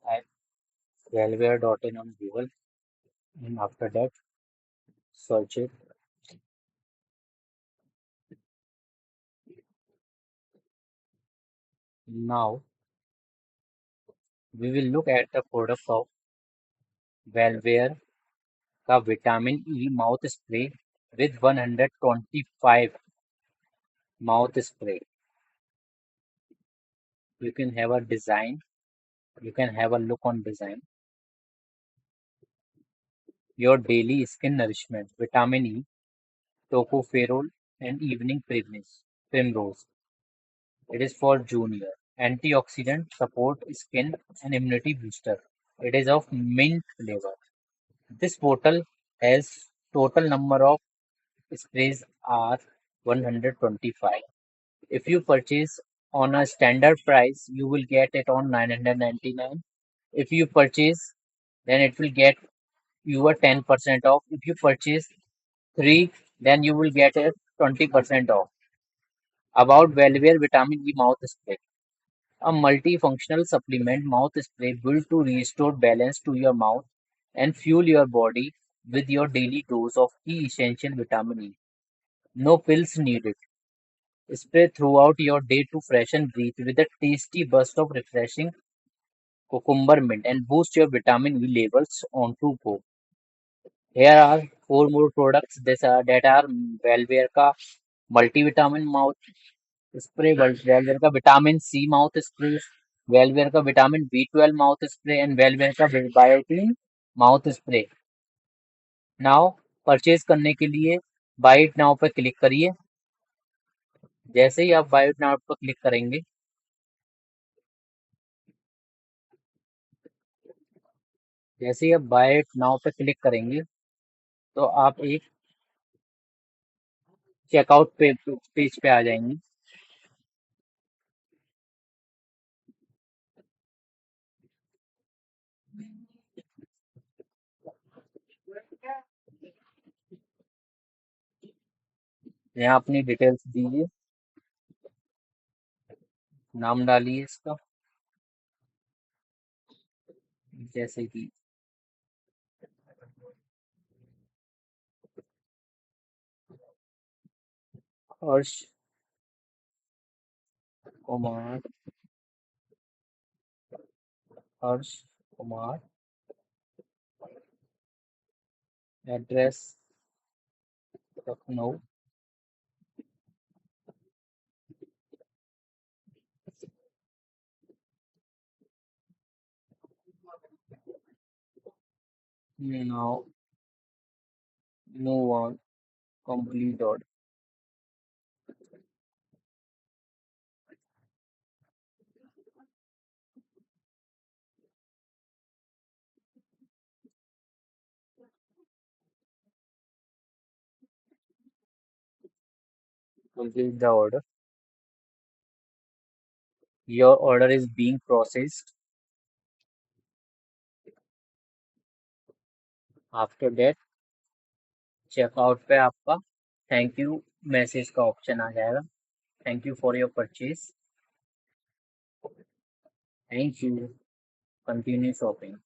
Type Wellware.in on Google, and after that, search it. Now, we will look at the product of Wellware का vitamin E mouth spray with 125 mouth spray. You can have a design. You can have a look on design. Your daily skin nourishment. Vitamin E, tocopherol, and evening primrose. It is for junior. Antioxidant, support skin and immunity booster. It is of mint flavor. This bottle has total number of sprays are 125. If you purchase on a standard price, you will get it on 999. If you purchase, then it will get you a 10% off. If you purchase three, then you will get a 20% off. About Wellware Vitamin E Mouth Spray. A multifunctional supplement mouth spray built to restore balance to your mouth and fuel your body with your daily dose of key essential vitamin E. No pills needed. Spray throughout your day to freshen breath with a tasty burst of refreshing cucumber mint and boost your vitamin E levels on to go. Here are four more products that are Wellware का multivitamin mouth spray, Wellware का vitamin C mouth spray, Wellware का vitamin B12 mouth spray and Wellware का biotin mouth spray. Now purchase करने के लिए bye it now पे click करिए. जैसे ही आप बाय इट नाउ पर क्लिक करेंगे, जैसे ही आप बाय इट नाउ पे क्लिक करेंगे, तो आप एक चेकआउट पेज पे आ जाएंगे. यहाँ अपनी डिटेल्स दीजिए, नाम डालिए इसका, जैसे कि Harsh Kumar, Harsh Kumar, address Lucknow, now move on, complete order. Complete the order. Your order is being processed. After that, checkout पे आपका थैंक यू मैसेज का ऑप्शन आ जाएगा. Thank you for your purchase. Thank you. Continue shopping.